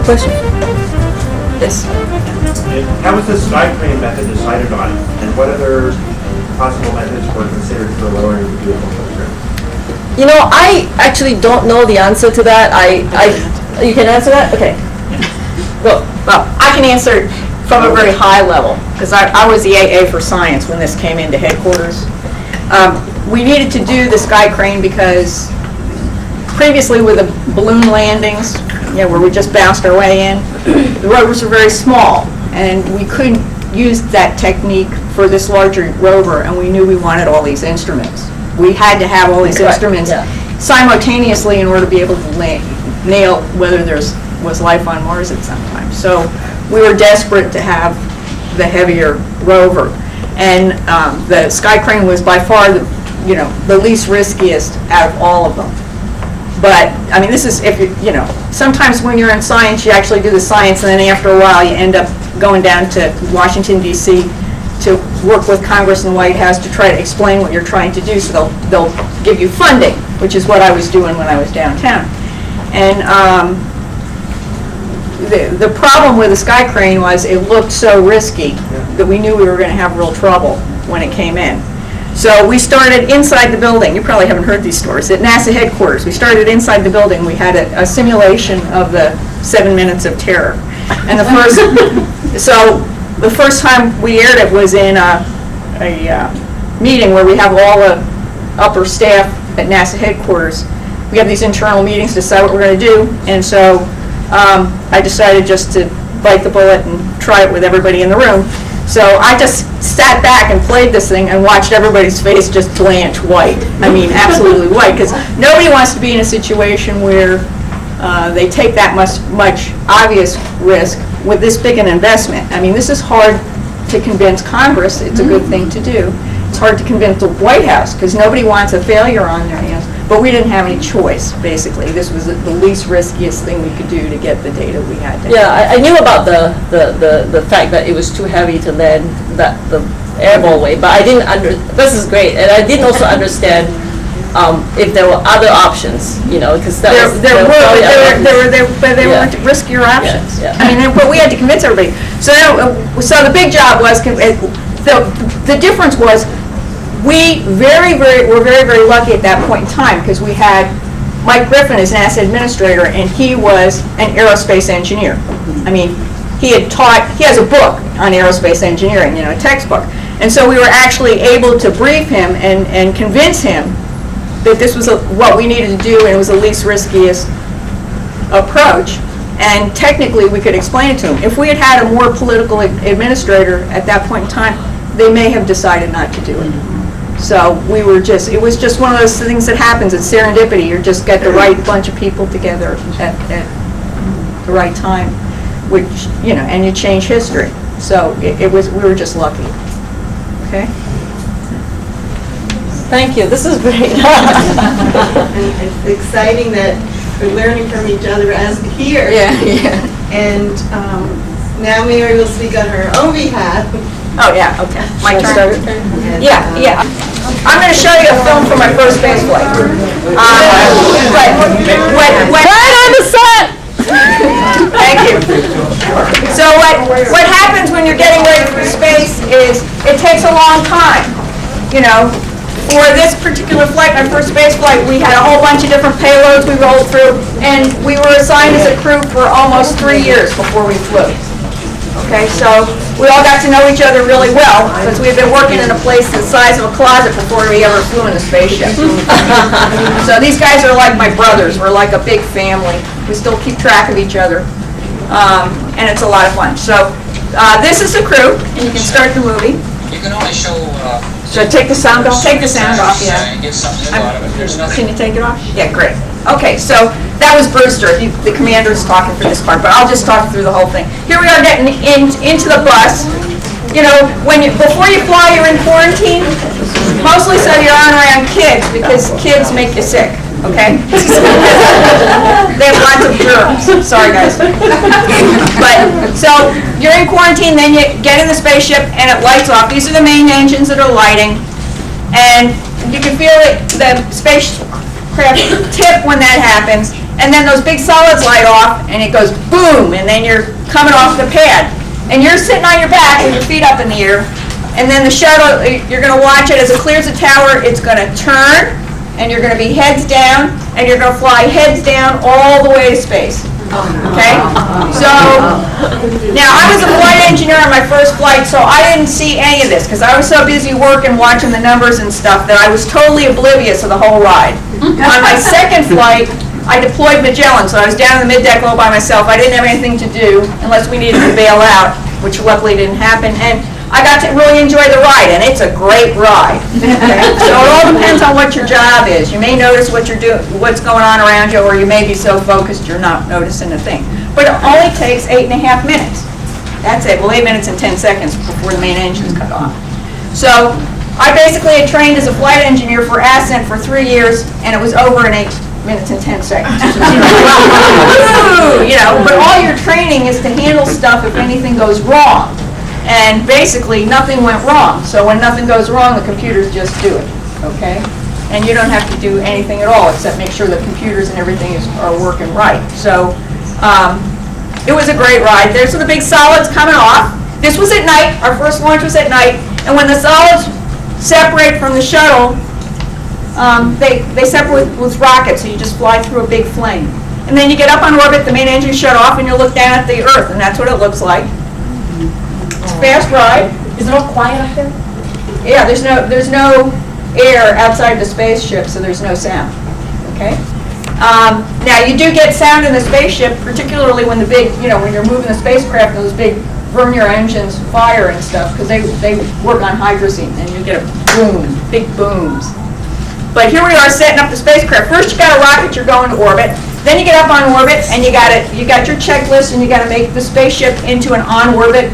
question? Yes. How was the sky crane method decided on, and what other possible methods were considered for lowering the vehicle footprint? You know, I actually don't know the answer to that. You can answer that? Okay. Go. Well, I can answer from a very high level, because I was the AA for science when this came into headquarters. We needed to do the sky crane because previously with the balloon landings, where we just bounced our way in, the rovers were very small, and we couldn't use that technique for this larger rover, and we knew we wanted all these instruments. We had to have all these instruments simultaneously in order to be able to nail whether there was life on Mars at some time. So we were desperate to have the heavier rover, and the sky crane was by far the least riskiest out of all of them. But I mean, this is if sometimes when you're in science, you actually do the science, and then after a while, you end up going down to Washington D.C. to work with Congress and the White House to try to explain what you're trying to do. So they'll give you funding, which is what I was doing when I was downtown. And the problem with the sky crane was it looked so risky that we knew we were going to have real trouble when it came in. So we started inside the building. You probably haven't heard these stories. At NASA headquarters, we started inside the building. We had a simulation of the 7 minutes of terror. And the first time we aired it was in a meeting where we have all the upper staff at NASA headquarters. We have these internal meetings to decide what we're going to do. And so I decided just to bite the bullet and try it with everybody in the room. So I just sat back and played this thing and watched everybody's face just blanch white. I mean, absolutely white, because nobody wants to be in a situation where they take that much obvious risk with this big an investment. I mean, this is hard to convince Congress it's a good thing to do. It's hard to convince the White House, because nobody wants a failure on their hands. But we didn't have any choice, basically. This was the least riskiest thing we could do to get the data we had to Yeah, I knew about the fact that it was too heavy to land the airball way, but I didn't this is great, and I didn't also understand if there were other options, because there were riskier options. Yeah. I mean, but we had to convince everybody. So the big job was, the difference was, we were very lucky at that point in time, because we had Mike Griffin as NASA administrator, and he was an aerospace engineer. I mean, he has a book on aerospace engineering, a textbook. And so we were actually able to brief him and convince him that this was what we needed to do, and it was the least riskiest approach. And technically, we could explain it to him. If we had had a more political administrator at that point in time, they may have decided not to do it. So it was just one of those things that happens. It's serendipity. You just get the right bunch of people together at the right time, which, and you change history. So we were just lucky. Okay? Thank you. This is great. It's exciting that we're learning from each other as here. Yeah. And now Mary will speak on her own behalf. Oh, yeah, okay. My Should I turn? start? Yeah. I'm going to show you a film from my first space flight. Right on the sun! Thank you. So what happens when you're getting ready for space is it takes a long time. For this particular flight, my first space flight, we had a whole bunch of different payloads we rolled through, and we were assigned as a crew for almost 3 years before we flew. Okay, so we all got to know each other really well, because we had been working in a place the size of a closet before we ever flew in a spaceship. So these guys are like my brothers. We're like a big family. We still keep track of each other, and it's a lot of fun. So this is the crew, and you can start the movie. You can only show. Should I take the sound off? Take the sound off, yeah. And get something out of it. There's nothing. Can you take it off? Yeah, great. Okay, so that was Brewster. The commander is talking for this part, but I'll just talk through the whole thing. Here we are getting into the bus. Before you fly, you're in quarantine, mostly so you aren't around kids, because kids make you sick, okay? They have lots of germs. Sorry, guys. But, so, you're in quarantine, then you get in the spaceship, and it lights off. These are the main engines that are lighting. And you can feel the spacecraft tip when that happens. and then those big solids light off, and it goes boom, and then you're coming off the pad. And you're sitting on your back with your feet up in the air, and then the shuttle, you're going to watch it as it clears the tower, it's going to turn, and you're going to be heads down, and you're going to fly heads down all the way to space. Okay? So, now I was a flight engineer on my first flight, so I didn't see any of this, because I was so busy working, watching the numbers and stuff, that I was totally oblivious of the whole ride. On my second flight, I deployed Magellan, so I was down in the middeck all by myself. I didn't have anything to do, unless we needed to bail out, which luckily didn't happen, and I got to really enjoy the ride, and it's a great ride. Okay? So it all depends on what your job is. You may notice what you're doing, what's going on around you, or you may be so focused you're not noticing a thing. But it only takes 8.5 minutes. That's it. Well, 8 minutes and 10 seconds before the main engine's cut off. So I basically had trained as a flight engineer for Ascent for 3 years, and it was over in 8 minutes and 10 seconds. Woo! You know, but all your training is to handle stuff if anything goes wrong. And basically, nothing went wrong. So when nothing goes wrong, the computers just do it, okay? And you don't have to do anything at all except make sure the computers and everything are working right. So it was a great ride. There's the big solids coming off. This was at night. Our first launch was at night. And when the solids separate from the shuttle, they separate with rockets, so you just fly through a big flame. And then you get up on orbit, the main engine shut off, and you look down at the Earth, and that's what it looks like. It's a fast ride. Is it all quiet up there? Yeah, there's no air outside the spaceship, so there's no sound. Okay. Now you do get sound in the spaceship, particularly when when you're moving the spacecraft, those big vernier engines fire and stuff, because they work on hydrazine, and you get a boom, big booms. But here we are setting up the spacecraft. First you got a rocket, you're going to orbit. Then you get up on orbit, and you got your checklist, and you got to make the spaceship into an on-orbit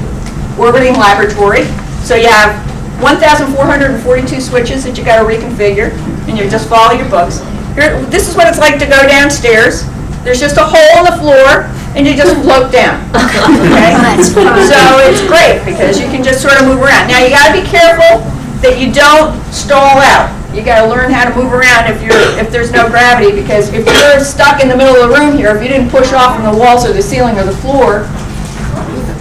orbiting laboratory. So you have 1,442 switches that you got to reconfigure, and you just follow your books. This is what it's like to go downstairs. There's just a hole in the floor, and you just float down. Okay? So it's great because you can just sort of move around. Now you got to be careful that you don't stall out. You got to learn how to move around if there's no gravity, because if you're stuck in the middle of the room here, if you didn't push off from the walls or the ceiling or the floor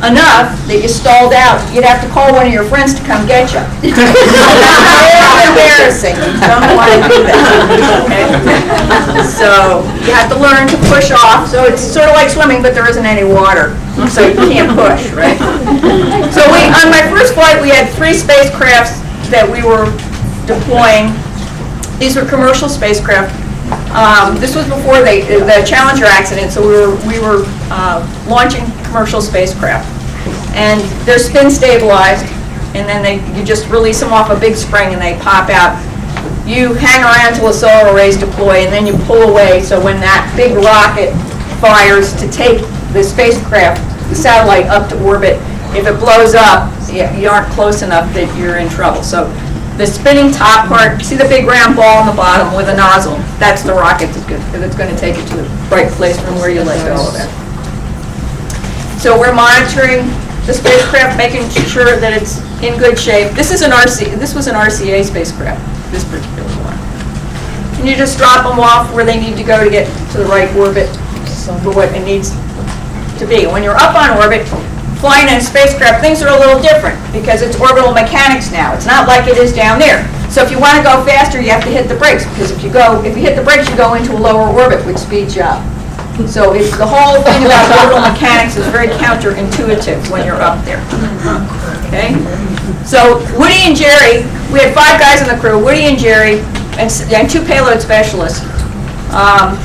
enough that you stalled out, you'd have to call one of your friends to come get you. It's embarrassing. You don't want to do that. Okay? So you have to learn to push off. So it's sort of like swimming, but there isn't any water, so you can't push, right? So on my first flight, we had 3 spacecrafts that we were deploying. These were commercial spacecraft. This was before the Challenger accident, so we were launching commercial spacecraft, and they're spin stabilized, and then you just release them off a big spring and they pop out. You hang around till the solar arrays deploy, and then you pull away, so when that big rocket fires to take the spacecraft, the satellite, up to orbit, if it blows up, you aren't close enough that you're in trouble. So the spinning top part, see the big round ball on the bottom with a nozzle? That's the rocket that's going to take it to the right place from where you let go of it. So we're monitoring the spacecraft, making sure that it's in good shape. This was an RCA spacecraft, this particular one. And you just drop them off where they need to go to get to the right orbit for what it needs to be. When you're up on orbit, flying in a spacecraft, things are a little different because it's orbital mechanics now. It's not like it is down there. So if you want to go faster, you have to hit the brakes, because if you hit the brakes, you go into a lower orbit, which speeds you up. So the whole thing about orbital mechanics is very counterintuitive when you're up there. Okay? So Woody and Jerry, we had 5 guys in the crew, Woody and Jerry, and 2 payload specialists.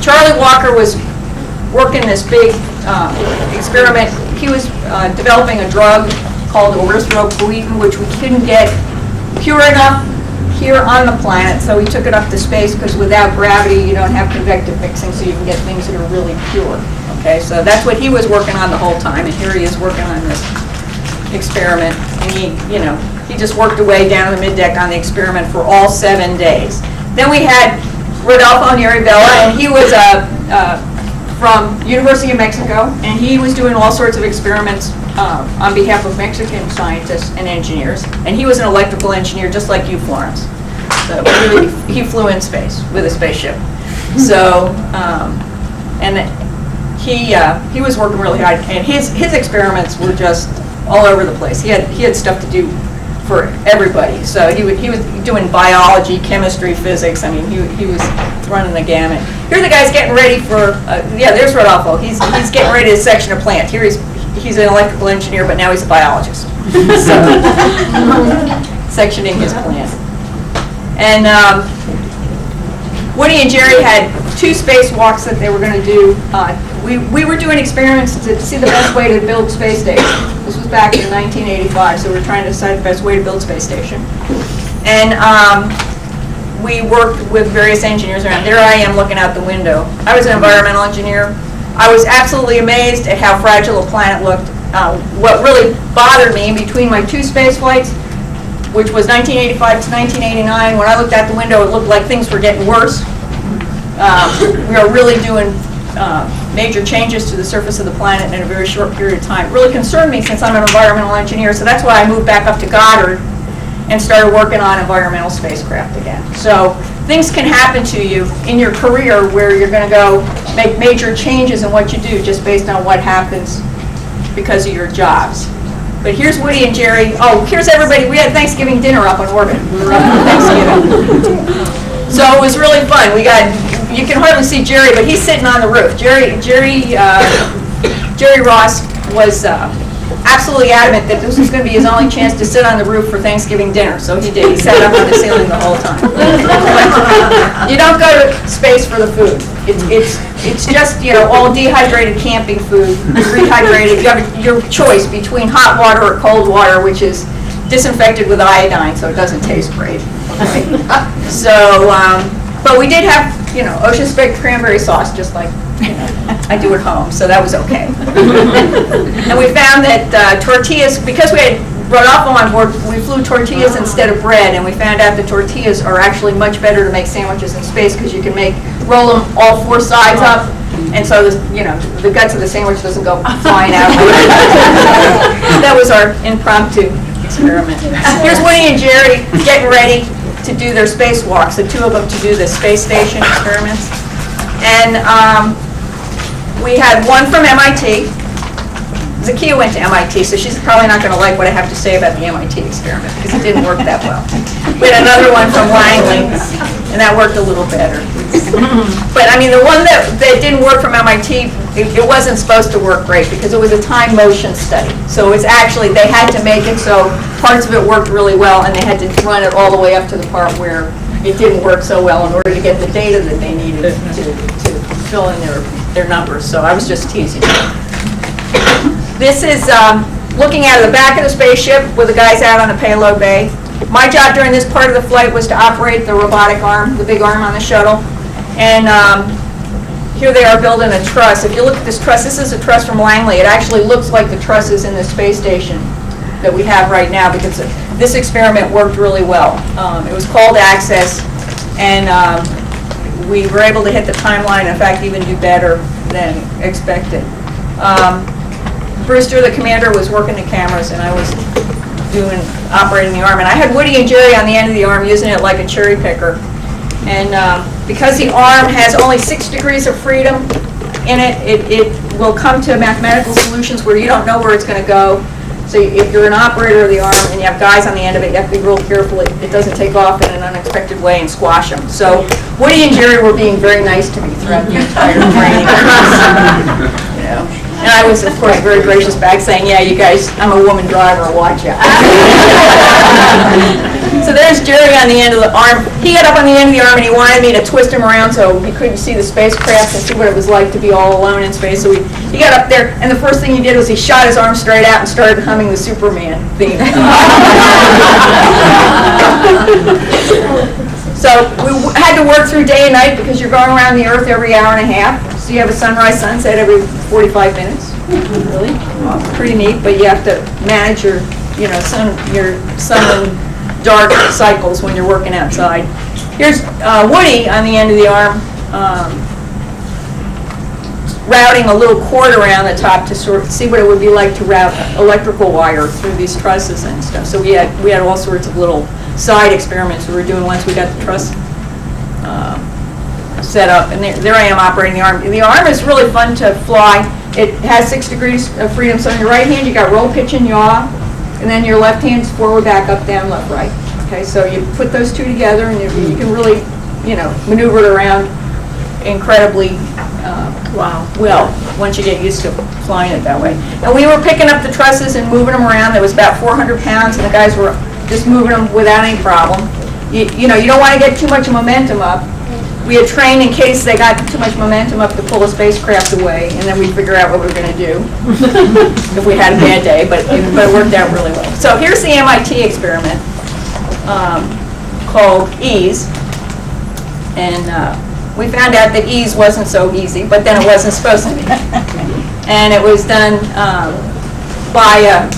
Charlie Walker was working this big experiment. He was developing a drug called erythropoietin, which we couldn't get pure enough here on the planet, so we took it up to space, because without gravity you don't have convective mixing, so you can get things that are really pure. Okay, so that's what he was working on the whole time, and here he is working on this experiment, and he just worked away down the middeck on the experiment for all 7 days. Then we had Rodolfo Neri-Vela, and he was from University of Mexico, and he was doing all sorts of experiments on behalf of Mexican scientists and engineers, and he was an electrical engineer just like you, Florence. So he flew in space with a spaceship. So And he was working really hard, and his experiments were just all over the place. He had stuff to do for everybody. So he was doing biology, chemistry, physics. I mean, he was running the gamut. Here the guy's getting ready for there's Rodolfo. He's getting ready to section a plant. Here he's an electrical engineer, but now he's a biologist. So sectioning his plant. And Woody and Jerry had 2 spacewalks that they were going to do. We were doing experiments to see the best way to build space station. This was back in 1985, so we were trying to decide the best way to build space station. And we worked with various engineers around. There I am looking out the window. I was an environmental engineer. I was absolutely amazed at how fragile a planet looked. What really bothered me between my 2 space flights, which was 1985 to 1989, when I looked out the window, it looked like things were getting worse. We are really doing major changes to the surface of the planet in a very short period of time. It really concerned me since I'm an environmental engineer, so that's why I moved back up to Goddard and started working on environmental spacecraft again. So things can happen to you in your career where you're going to go make major changes in what you do just based on what happens because of your jobs. But here's Woody and Jerry. Oh, here's everybody. We had Thanksgiving dinner up on orbit. We were up for Thanksgiving. So it was really fun. You can hardly see Jerry, but he's sitting on the roof. Jerry Ross was absolutely adamant that this was going to be his only chance to sit on the roof for Thanksgiving dinner. So he did. He sat up on the ceiling the whole time. You don't go to space for the food. It's just, all dehydrated camping food, rehydrated. You have your choice between hot water or cold water, which is disinfected with iodine, so it doesn't taste great. So, but we did have, ocean spiked cranberry sauce, just like I do at home, so that was okay. And we found that tortillas, because we had Rodolfo on board, we flew tortillas instead of bread, and we found out that tortillas are actually much better to make sandwiches in space because you can roll them all 4 sides up, and so the guts of the sandwich doesn't go flying out. That was our impromptu experiment. Here's Woody and Jerry getting ready to do their spacewalks, the 2 of them to do the space station experiments. And we had one from MIT. Zakia went to MIT, so she's probably not going to like what I have to say about the MIT experiment because it didn't work that well. We had another one from Langley, and that worked a little better. But I mean, the one that didn't work from MIT, it wasn't supposed to work great because it was a time motion study. So it's actually, they had to make it so parts of it worked really well, and they had to run it all the way up to the part where it didn't work so well in order to get the data that they needed to fill in their numbers. So I was just teasing. This is looking out of the back of the spaceship with the guys out on the payload bay. My job during this part of the flight was to operate the robotic arm, the big arm on the shuttle. And here they are building a truss. If you look at this truss, this is a truss from Langley. It actually looks like the trusses in the space station that we have right now because this experiment worked really well. It was called Access, and we were able to hit the timeline, in fact, even do better than expected. Brewster, the commander, was working the cameras, and I was operating the arm. And I had Woody and Jerry on the end of the arm using it like a cherry picker. And because the arm has only 6 degrees of freedom in it, it will come to mathematical solutions where you don't know where it's going to go. So if you're an operator of the arm and you have guys on the end of it, you have to be real careful it doesn't take off in an unexpected way and squash them. So Woody and Jerry were being very nice to me throughout the entire training. And I was, of course, very gracious back, saying, yeah, you guys, I'm a woman driver, watch out. So there's Jerry on the end of the arm. He got up on the end of the arm and he wanted me to twist him around so he couldn't see the spacecraft and see what it was like to be all alone in space. So he got up there, and the first thing he did was he shot his arm straight out and started humming the Superman theme. So we had to work through day and night because you're going around the Earth every hour and a half. So you have a sunrise, sunset every 45 minutes. Really? Pretty neat, but you have to manage your sun and dark cycles when you're working outside. Here's Woody on the end of the arm routing a little cord around the top to sort of see what it would be like to route electrical wire through these trusses and stuff. So we had all sorts of little side experiments we were doing once we got the truss set up, and there I am operating the arm. The arm is really fun to fly. It has 6 degrees of freedom. So in your right hand, you got roll, pitch, and yaw, and then your left hand's forward, back, up, down, left, right. Okay, so you put those two together, and you can really, maneuver it around incredibly well once you get used to flying it that way. And we were picking up the trusses and moving them around. There was about 400 pounds, and the guys were just moving them without any problem. You don't want to get too much momentum up. We had trained in case they got too much momentum up to pull the spacecraft away, and then we'd figure out what we were going to do if we had a bad day, but it worked out really well. So here's the MIT experiment called EASE, and we found out that EASE wasn't so easy, but then it wasn't supposed to be. And it was done by a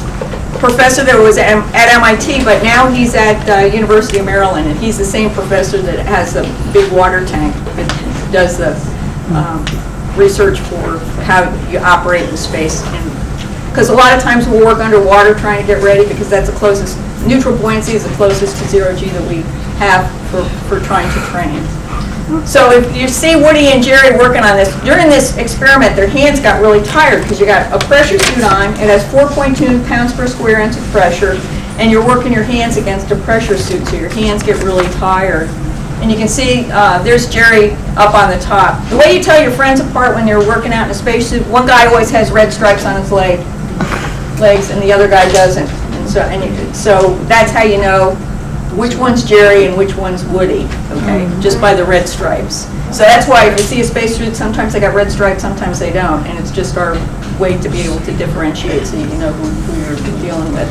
professor that was at MIT, but now he's at University of Maryland, and he's the same professor that has the big water tank that does the research for how you operate in space. Because a lot of times we'll work underwater trying to get ready, because that's the closest, neutral buoyancy is the closest to zero G that we have for trying to train. So if you see Woody and Jerry working on this, during this experiment, their hands got really tired because you got a pressure suit on. It has 4.2 pounds per square inch of pressure, and you're working your hands against a pressure suit, so your hands get really tired. And you can see there's Jerry up on the top. The way you tell your friends apart when you're working out in a spacesuit, one guy always has red stripes on his legs, and the other guy doesn't. And so that's how you know which one's Jerry and which one's Woody, okay, just by the red stripes. So that's why if you see a spacesuit, sometimes they got red stripes, sometimes they don't, and it's just our way to be able to differentiate so you know who you're dealing with.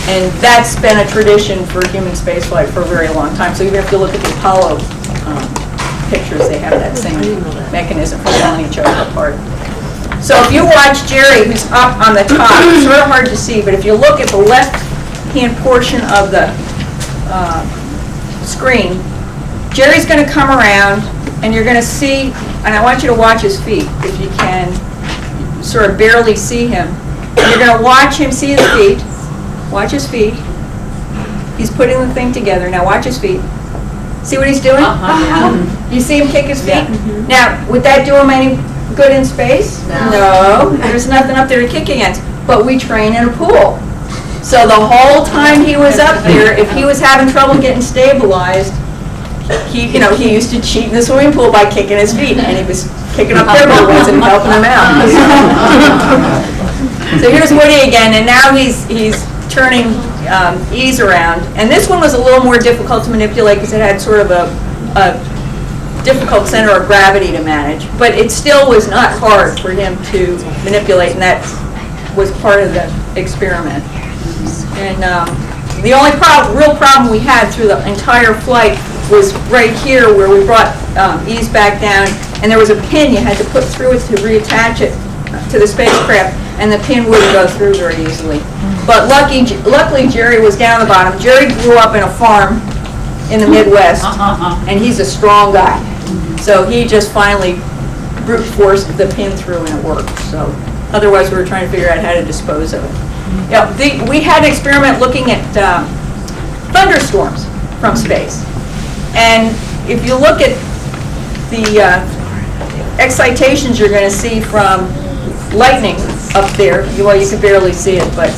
And that's been a tradition for human spaceflight for a very long time. So you have to look at the Apollo pictures, they have that same mechanism for telling each other apart. So if you watch Jerry, who's up on the top, it's sort of hard to see, but if you look at the left-hand portion of the screen, Jerry's going to come around, and you're going to see, and I want you to watch his feet, if you can sort of barely see him. And you're going to watch him see his feet. Watch his feet. He's putting the thing together. Now watch his feet. See what he's doing? You see him kick his feet? Yeah. Now, would that do him any good in space? No. There's nothing up there to kick against. But we train in a pool. So the whole time he was up there, if he was having trouble getting stabilized, he used to cheat in the swimming pool by kicking his feet, and he was kicking up their little ones and helping them out. So here's Woody again, and now he's turning EASE around, and this one was a little more difficult to manipulate because it had sort of a difficult center of gravity to manage, but it still was not hard for him to manipulate, and that was part of the experiment. And the only real problem we had through the entire flight was right here where we brought EASE back down, and there was a pin you had to put through it to reattach it to the spacecraft, and the pin wouldn't go through very easily. But luckily Jerry was down the bottom. Jerry grew up in a farm in the Midwest, and he's a strong guy. So he just finally brute forced the pin through, and it worked. So otherwise we were trying to figure out how to dispose of it. Yeah, we had an experiment looking at thunderstorms from space. And if you look at the excitations you're going to see from lightning up there, well, you can barely see it, but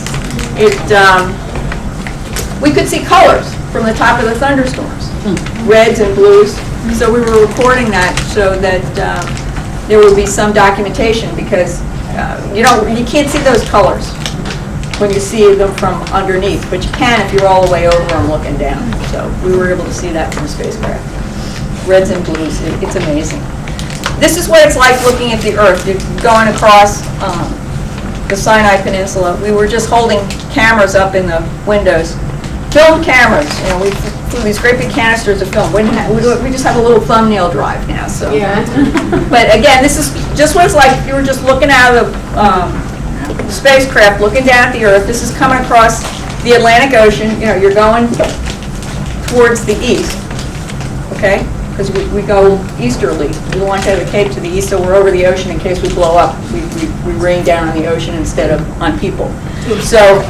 we could see colors from the top of the thunderstorms, reds and blues. So we were recording that so that there would be some documentation, because you can't see those colors when you see them from underneath, but you can if you're all the way over and looking down. So we were able to see that from the spacecraft. Reds and blues, it's amazing. This is what it's like looking at the Earth. You're going across the Sinai Peninsula. We were just holding cameras up in the windows. Film cameras, we flew these great big canisters of film. We just have a little thumbnail drive now. So. Yeah. But again, this is just what it's like if you were just looking out of the spacecraft, looking down at the Earth. This is coming across the Atlantic Ocean. You're going towards the east, okay? Because we go easterly. We want to have a cape to the east, so we're over the ocean in case we blow up. We rain down on the ocean instead of on people. So,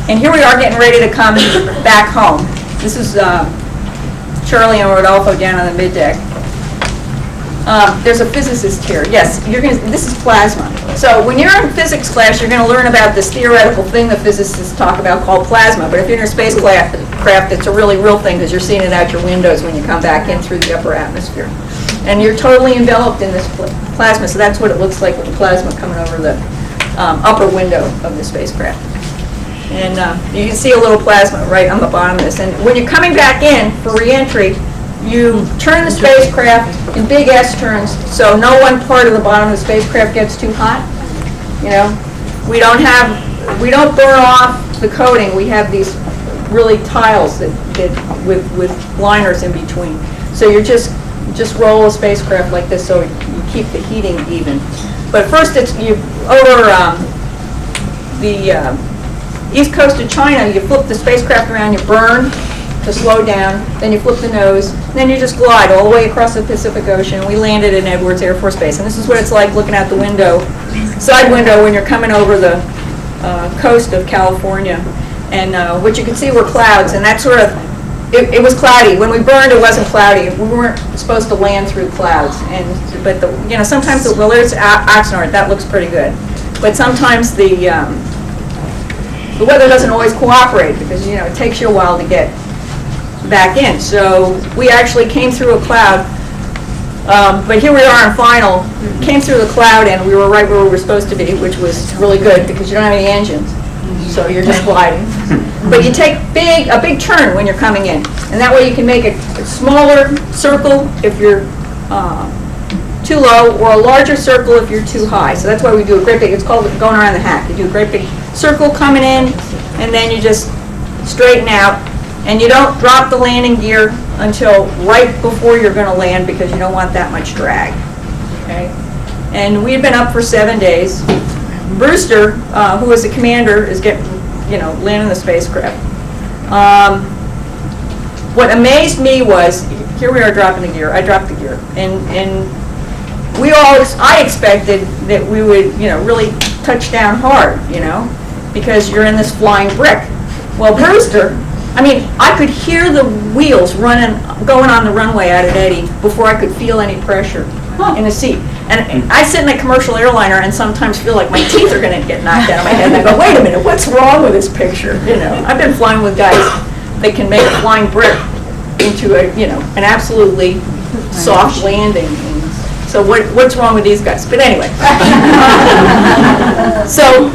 and here we are getting ready to come back home. This is Charlie and Rodolfo down on the middeck. There's a physicist here. Yes, this is plasma. So when you're in physics class, you're going to learn about this theoretical thing that physicists talk about called plasma. But if you're in a spacecraft, it's a really real thing because you're seeing it out your windows when you come back in through the upper atmosphere. And you're totally enveloped in this plasma, so that's what it looks like with the plasma coming over the upper window of the spacecraft. And you can see a little plasma right on the bottom of this. And when you're coming back in for re-entry, you turn the spacecraft in big S turns, so no one part of the bottom of the spacecraft gets too hot. You know, we don't burn off the coating. We have these really tiles that with liners in between. So you just roll a spacecraft like this, so you keep the heating even. But first, it's over the east coast of China. You flip the spacecraft around, you burn to slow down, then you flip the nose, and then you just glide all the way across the Pacific Ocean. We landed in Edwards Air Force Base, and this is what it's like looking out the window, side window, when you're coming over the coast of California. And what you can see were clouds, and that sort of, it was cloudy. When we burned, it wasn't cloudy. We weren't supposed to land through clouds, but sometimes well, there's Oxnard, that looks pretty good, but sometimes the weather doesn't always cooperate because it takes you a while to get back in. So we actually came through a cloud, but here we are in final. Came through the cloud and we were right where we were supposed to be, which was really good because you don't have any engines, so you're just gliding. But you take a big turn when you're coming in, and that way you can make a smaller circle if you're too low, or a larger circle if you're too high. So that's why we do a great big, it's called going around the hack. You do a great big circle coming in, and then you just straighten out. And you don't drop the landing gear until right before you're going to land because you don't want that much drag. Okay? And we've been up for 7 days. Brewster, who was the commander, is landing the spacecraft. What amazed me was, here we are dropping the gear. I dropped the gear, and I expected that we would, really touch down hard, because you're in this flying brick. Well, Brewster, I could hear the wheels going on the runway out at Eddy before I could feel any pressure in the seat. And I sit in a commercial airliner and sometimes feel like my teeth are going to get knocked out of my head. And I go, wait a minute, what's wrong with this picture? I've been flying with guys that can make a flying brick into an absolutely soft landing. So what's wrong with these guys? But anyway, so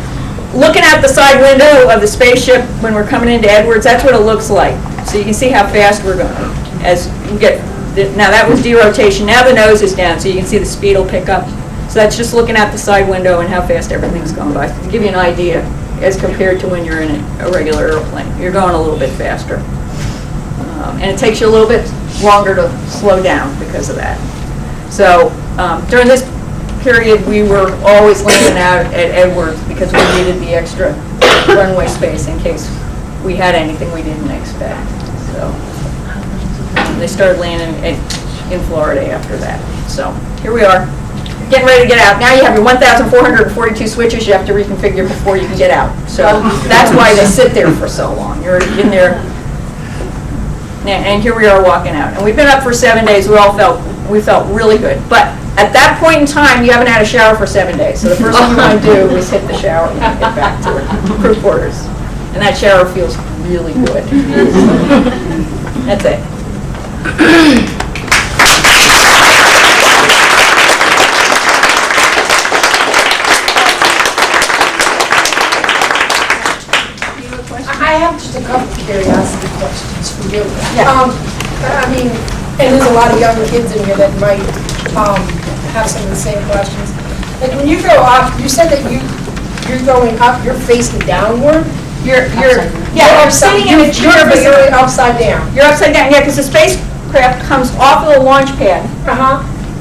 looking out the side window of the spaceship when we're coming into Edwards, that's what it looks like. So you can see how fast we're going. As you get, now that was derotation. Now the nose is down, so you can see the speed will pick up. So that's just looking out the side window and how fast everything's going by. To give you an idea, as compared to when you're in a regular airplane, you're going a little bit faster, and it takes you a little bit longer to slow down because of that. So during this period, we were always landing out at Edwards because we needed the extra runway space in case we had anything we didn't expect. So they started landing in Florida after that. So here we are, getting ready to get out. Now you have your 1,442 switches you have to reconfigure before you can get out. So that's why they sit there for so long. You're in there, and here we are walking out. And we've been up for 7 days. We felt really good. But at that point in time, you haven't had a shower for 7 days. So the first thing you want to do is hit the shower when you get back to the crew quarters. And that shower feels really good. That's it. I have just a couple of curiosity questions for you. Yeah. And there's a lot of young kids in here that might have some of the same questions. Like when you go up, you said that you're going up, you're facing downward. You're sitting in a chair, but you're upside down. You're upside down, yeah, because the spacecraft comes off of the launch pad,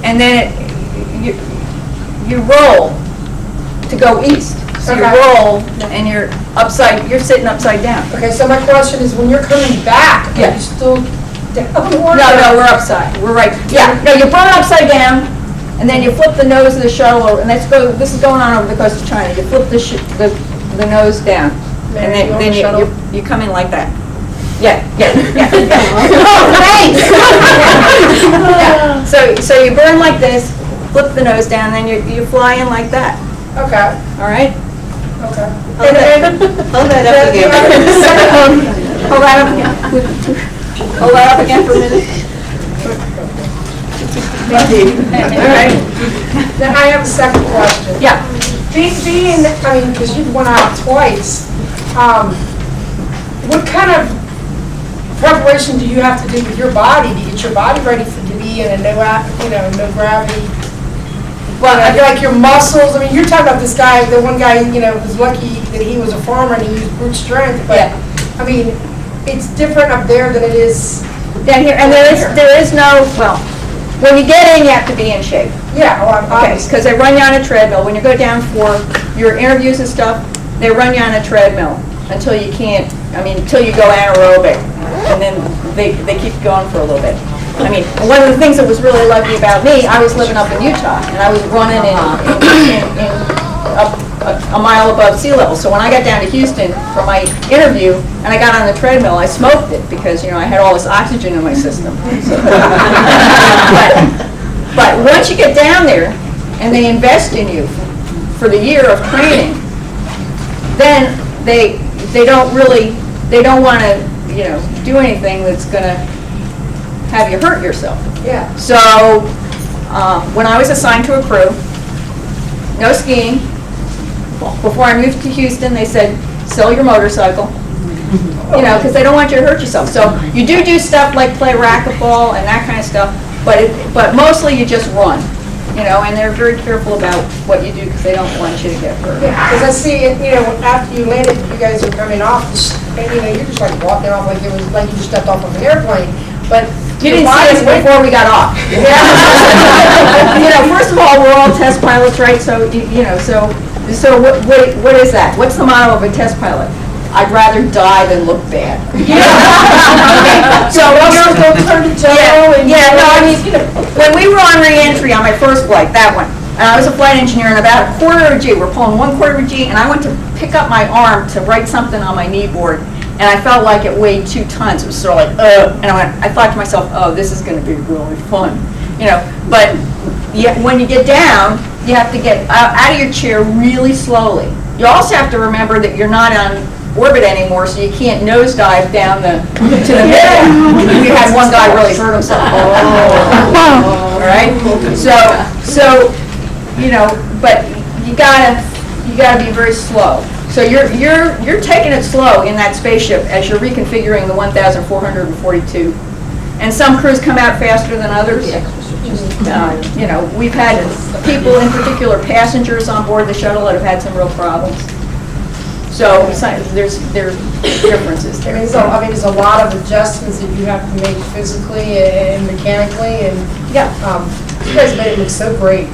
and then you roll to go east. So you Okay. roll, and you're sitting upside down. Okay, so my question is, when you're coming back, are Yeah. you still downward? No, we're upside. We're right. Yeah, no, you burn upside down, and then you flip the nose of the shuttle over, and this is going on over the coast of China. You flip the nose down, and then you come in like that. Yeah. Thanks! Yeah. So you burn like this, flip the nose down, then you fly in like that, Okay, all right? okay. Hold that up again. Hold that up again. Hold that up again for a minute. All right. Then I have a second question. Yeah. Being, I mean, because you've went out twice, what kind of preparation do you have to do with your body to get your body ready to be in a no gravity? Well, I feel like your muscles, I mean, you're talking about this guy, the one guy, was lucky that he was a farmer and he used brute strength, but, Yeah. I mean, it's different up there than it is. Down here, and there is no, well, when you get in, you have to be in shape. Yeah, well, Okay, because they run you on a treadmill. When you go down for your interviews and stuff, they run you on a treadmill until you can't, until you go anaerobic. And then they keep you going for a little bit. I mean, one of the things that was really lucky about me, I was living up in Utah, and I was running up a mile above sea level. So when I got down to Houston for my interview, and I got on the treadmill, I smoked it because, I had all this oxygen in my system. So, but once you get down there, and they invest in you for the year of training, then they don't want to, do anything that's going to have you hurt yourself. Yeah. So, when I was assigned to a crew, no skiing. Before I moved to Houston, they said, sell your motorcycle, because they don't want you to hurt yourself. So you do stuff like play racquetball and that kind of stuff, but mostly you just run, and they're very careful about what you do because they don't want you to get hurt. Yeah, because I see it, after you landed, you guys are coming off, and you're just like walking off like it was like you just stepped off of an airplane, but You didn't see us before we got off. First of all, we're all test pilots, right? So, so what is that? What's the motto of a test pilot? I'd rather die than look bad. So when we were on re-entry on my first flight, that one, and I was a flight engineer, and about a quarter of a G, we're pulling 1/4 of a G, and I went to pick up my arm to write something on my knee board, and I felt like it weighed 2 tons. It was sort of like, and I thought to myself, oh, this is going to be really fun, But when you get down, you have to get out of your chair really slowly. You also have to remember that you're not on orbit anymore, so you can't nosedive down to the middle. We had one guy really hurt himself. All right. So but you gotta be very slow. So you're taking it slow in that spaceship as you're reconfiguring the 1,442. And some crews come out faster than others. We've had people, in particular passengers on board the shuttle, that have had some real problems. So there's differences there. There's a lot of adjustments that you have to make physically and mechanically, and you guys made it look so great.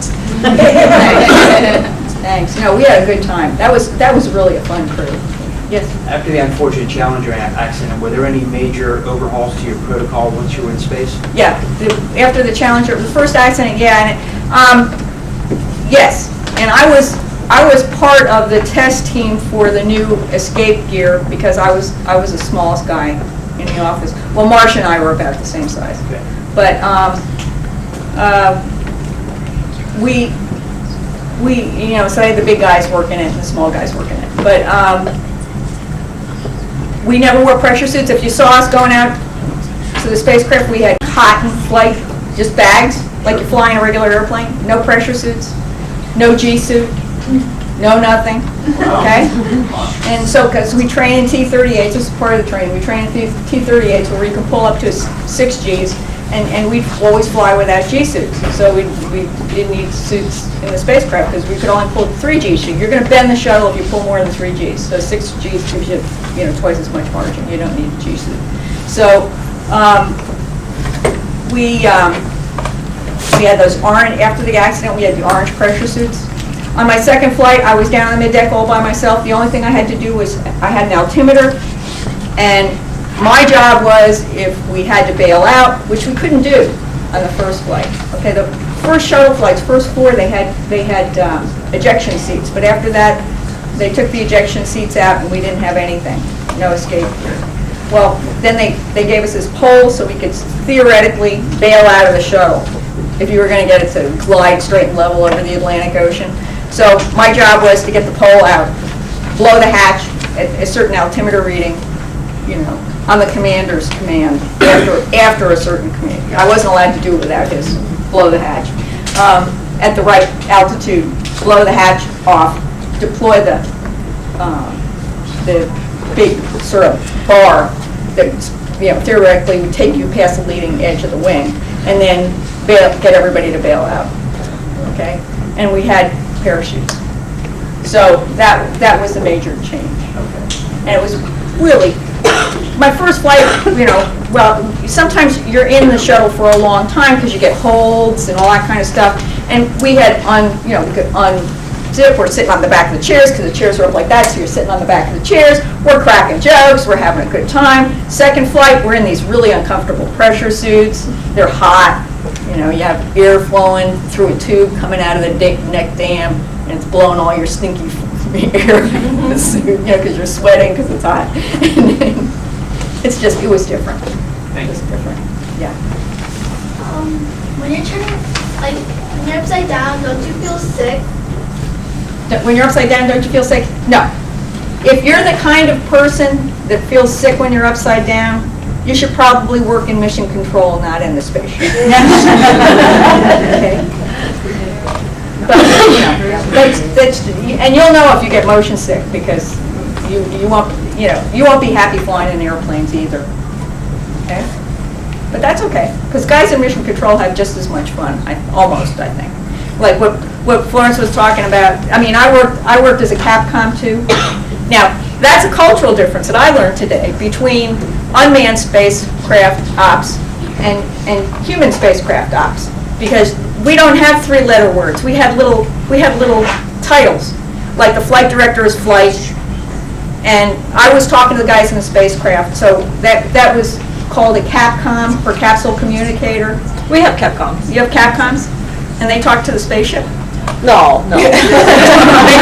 Thanks. We had a good time. That was really a fun crew. Yes. After the unfortunate Challenger accident, were there any major overhauls to your protocol once you were in space? Yeah. After the Challenger, the first accident, yes. And I was part of the test team for the new escape gear because I was the smallest guy in the office. Well, Marsh and I were about the same size. Okay. But we so I had the big guys working it and the small guys working it. But we never wore pressure suits. If you saw us going out to the spacecraft, we had cotton flight, just bags, like you fly in a regular airplane. No pressure suits, no G suit, no nothing, okay? And so, because we train in T-38s, this is part of the training, we train in T-38s where we can pull up to 6 Gs, and we always fly without G suits. So we didn't need suits in the spacecraft because we could only pull 3 Gs. So you're going to bend the shuttle if you pull more than 3 Gs. So 6 Gs gives you, twice as much margin. You don't need a G suit. So we had those orange, after the accident, we had the orange pressure suits. On my second flight, I was down on the middeck all by myself. The only thing I had to do was, I had an altimeter, and my job was, if we had to bail out, which we couldn't do on the first flight. Okay, the first shuttle flights, first 4, they had ejection seats, but after that, they took the ejection seats out, and we didn't have anything, no escape gear. Well, then they gave us this pole so we could theoretically bail out of the shuttle if you were going to get it to glide straight and level over the Atlantic Ocean. So my job was to get the pole out, blow the hatch at a certain altimeter reading, on the commander's command after a certain command. I wasn't allowed to do it without his blow the hatch. At the right altitude, blow the hatch off, deploy the big sort of bar that theoretically would take you past the leading edge of the wing, and then get everybody to bail out. Okay, and we had parachutes. So that was the major change. And it was really my first flight. Well, sometimes you're in the shuttle for a long time because you get holds and all that kind of stuff. And we had we could unzip. We're sitting on the back of the chairs because the chairs are up like that, so you're sitting on the back of the chairs. We're cracking jokes. We're having a good time. Second flight, we're in these really uncomfortable pressure suits. They're hot. You have air flowing through a tube coming out of the neck dam, and it's blowing all your stinky air in the suit, because you're sweating because it's hot. It was different. It was different. Yeah. When you're turning, when you're upside down, don't you feel sick? When you're upside down, don't you feel sick? No. If you're the kind of person that feels sick when you're upside down, you should probably work in mission control, not in the spaceship. Okay. But, and you'll know if you get motion sick because you won't be happy flying in airplanes either. Okay. But that's okay, because guys in mission control have just as much fun, almost, I think. Like what Florence was talking about. I mean, I worked as a Capcom too. Now, that's a cultural difference that I learned today between unmanned spacecraft ops and human spacecraft ops, because we don't have three-letter words. We have little titles, like the flight director is flight, and I was talking to the guys in the spacecraft, so that was called a Capcom, or capsule communicator. We have Capcoms. You have Capcoms, and they talk to the spaceship. No. They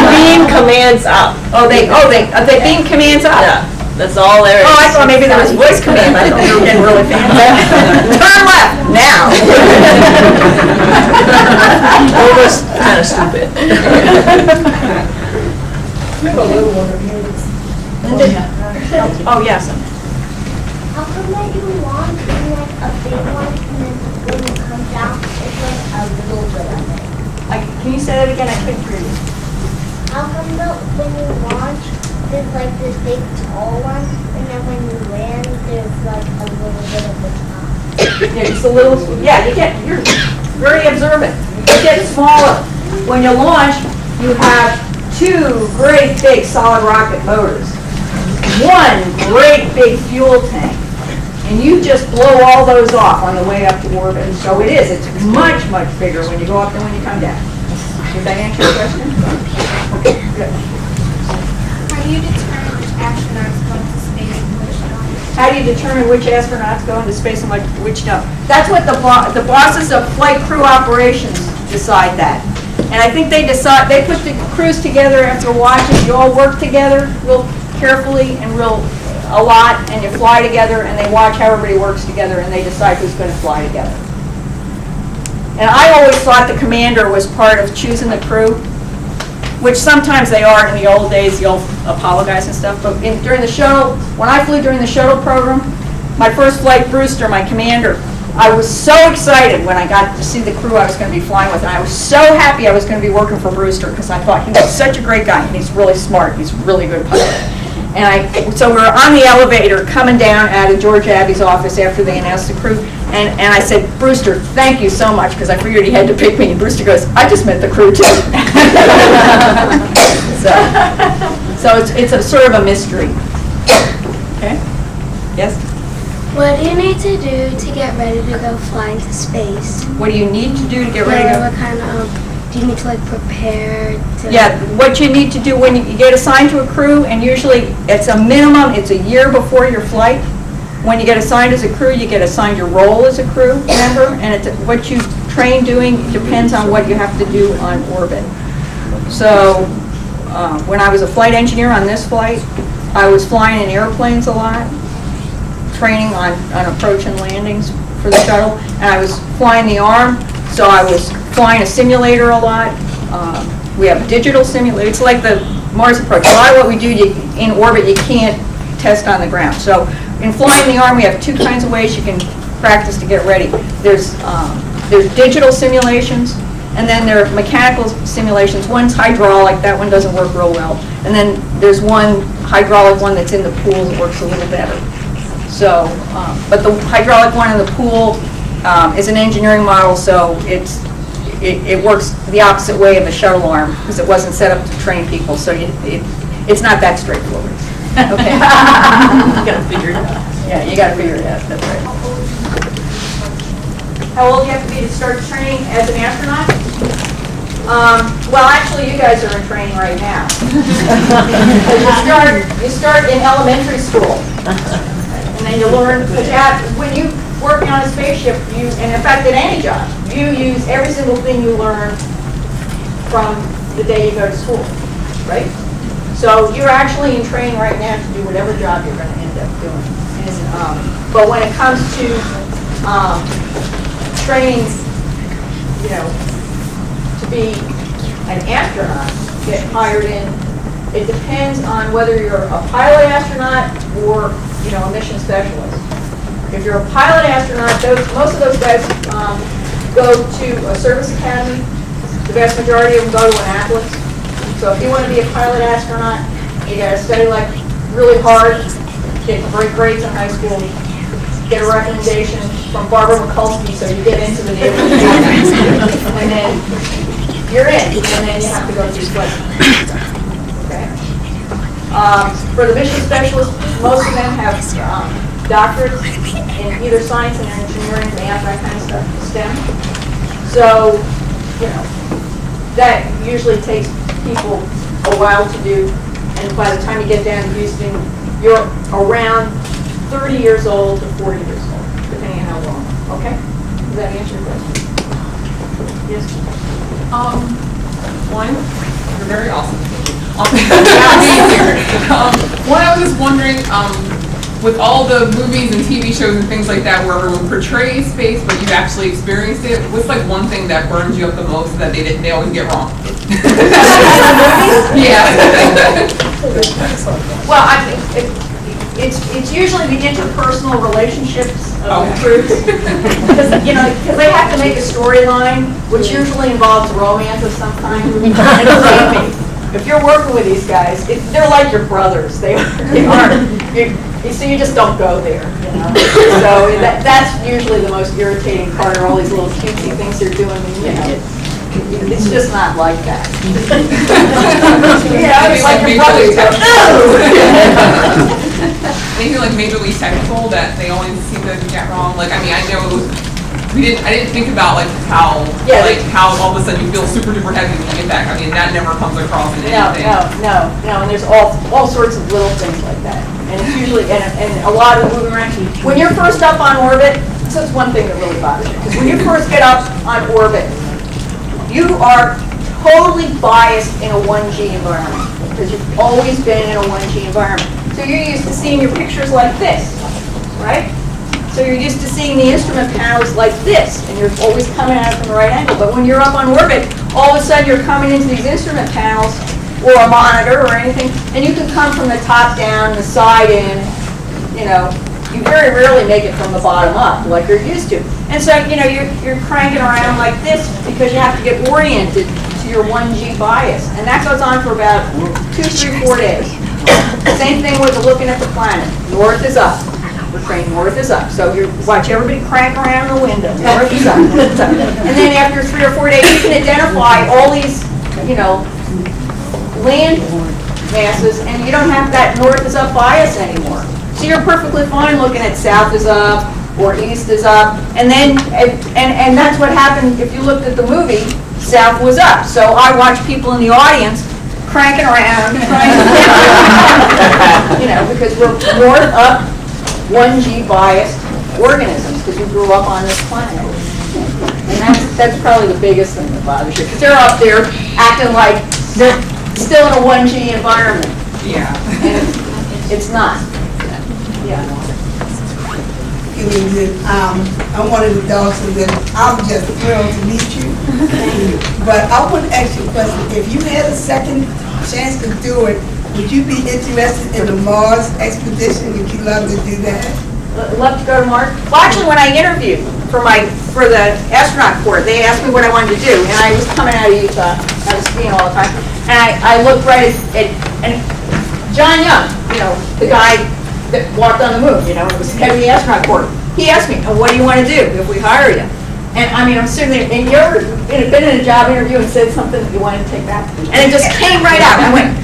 beam commands up. They beam commands up. Yeah, that's all there is. Oh, I thought maybe there was voice command. I thought we were getting really fancy. Turn left now. It was kind of stupid. Oh, yes. How come that you launch in a big one and then when you come down, it's a little bit of it? Can you say that again? I couldn't hear you. How come that when you launch, there's this big tall one, and then when you land, there's a little bit of the top? Yeah, just a little. Yeah, you're very observant. You get smaller. When you launch, you have two great big solid rocket motors, one great big fuel tank, and you just blow all those off on the way up to orbit. So it's much, much bigger when you go up than when you come down. Did that answer your question? Okay, good. How do you determine which astronauts go into space and which don't? How do you determine which astronauts go into space and which don't? That's what the bosses of flight crew operations decide that. And I think they put the crews together after watching. You all work together real carefully and a lot, and you fly together, and they watch how everybody works together, and they decide who's going to fly together. And I always thought the commander was part of choosing the crew, which sometimes they are in the old days, the old Apollo guys and stuff. But during the shuttle, when I flew during the shuttle program, my first flight, Brewster, my commander, I was so excited when I got to see the crew I was going to be flying with, and I was so happy I was going to be working for Brewster because I thought he was such a great guy, and he's really smart, he's a really good pilot. So we were on the elevator coming down out of George Abbey's office after they announced the crew, and I said, Brewster, thank you so much, because I figured he had to pick me, and Brewster goes, I just met the crew too. So it's a sort of a mystery. Okay? Yes? What do you need to do to get ready to go fly into space? What do you need to do to get ready to go? What kind of, do you need to prepare to... Yeah, what you need to do when you get assigned to a crew, and usually it's a minimum, it's a year before your flight. When you get assigned as a crew, you get assigned your role as a crew member, and what you train doing depends on what you have to do on orbit. So when I was a flight engineer on this flight, I was flying in airplanes a lot, training on approach and landings for the shuttle, and I was flying the arm, so I was flying a simulator a lot. We have digital simulator. It's like the Mars approach. A lot of what we do in orbit, you can't test on the ground. So in flying the arm, we have two kinds of ways you can practice to get ready. There's digital simulations, and then there are mechanical simulations. One's hydraulic. That one doesn't work real well. And then there's one hydraulic one that's in the pool that works a little better. So, but the hydraulic one in the pool is an engineering model, so it works the opposite way of a shuttle arm because it wasn't set up to train people. So it's not that straightforward. Okay. You got to figure it out. Yeah, you got to figure it out. That's right. How old do you have to be to start training as an astronaut? Well, actually, you guys are in training right now. You start in elementary school, and then you learn. When you working on a spaceship, and in fact, at any job, you use every single thing you learn from the day you go to school, right? So you're actually in training right now to do whatever job you're going to end up doing. But when it comes to training, to be an astronaut, get hired in, it depends on whether you're a pilot astronaut or, a mission specialist. If you're a pilot astronaut, most of those guys go to a service academy. The vast majority of them go to Annapolis. So if you want to be a pilot astronaut, you got to study like really hard, get great grades in high school, get a recommendation from Barbara Mikulski so you get into the Naval Academy, and then you're in, and then you have to go through flight. Okay. For the mission specialists, most of them have doctorates in either science and engineering, math, that kind of stuff, STEM. So, that usually takes people a while to do, and by the time you get down to Houston, you're around 30 years old to 40 years old, depending on how long. Okay? Does that answer your question? Yes? One, you're very awesome. One, I was just wondering, with all the movies and TV shows and things like that where everyone portrays space, but you've actually experienced it, what's like one thing that burns you up the most that they always get wrong? Yeah. Well, I think it's usually the interpersonal relationships of the crew. Because they have to make a storyline, which usually involves romance of some kind. And believe me, if you're working with these guys, they're like your brothers. They are. So you just don't go there. So that's usually the most irritating part, are all these little cutesy things they're doing. It's just not like that. It's like your brothers. Maybe like majorly technical that they always seem to get wrong. Like, I mean, I know I didn't think about like how all of a sudden you feel super duper heavy when you get back. I mean, that never comes across in anything. No. And there's all sorts of little things like that. And it's usually and a lot of moving around. When you're first up on orbit, so it's one thing that really bothers me. Because when you first get up on orbit, you are totally biased in a 1G environment because you've always been in a 1G environment. So you're used to seeing your pictures like this, right? So you're used to seeing the instrument panels like this, and you're always coming at it from the right angle. But when you're up on orbit, all of a sudden you're coming into these instrument panels or a monitor or anything, and you can come from the top down, the side in, you very rarely make it from the bottom up like you're used to. And so, you're cranking around like this because you have to get oriented to your 1G bias. And that goes on for about 2, 3, 4 days. Same thing with looking at the planet. North is up. We're trained north is up. So you watch everybody crank around the window. North is up. And then after 3 or 4 days, you can identify all these, land masses, and you don't have that north is up bias anymore. So you're perfectly fine looking at south is up or east is up, and then and that's what happened if you looked at the movie. South was up. So I watched people in the audience cranking around, trying to, because we're north up 1G biased organisms because we grew up on this planet. And that's probably the biggest thing that bothers you because they're up there acting like they're still in a 1G environment. Yeah. And it's not. Yeah. means that I'm one of the Dawsons, and I'm just thrilled to meet you. But I want to ask you a question. If you had a second chance to do it, would you be interested in the Mars expedition? Would you love to do that? Love to go to Mars. Well, actually, when I interviewed for the astronaut corps, they asked me what I wanted to do, and I was coming out of Utah. I was skiing all the time, and I looked right at and John Young, the guy that walked on the moon, it was head of the astronaut corps. He asked me, "What do you want to do if we hire you?" And I mean, I'm sitting there, and you ever been in a job interview and said something that you wanted to take back, and it just came right out. I went,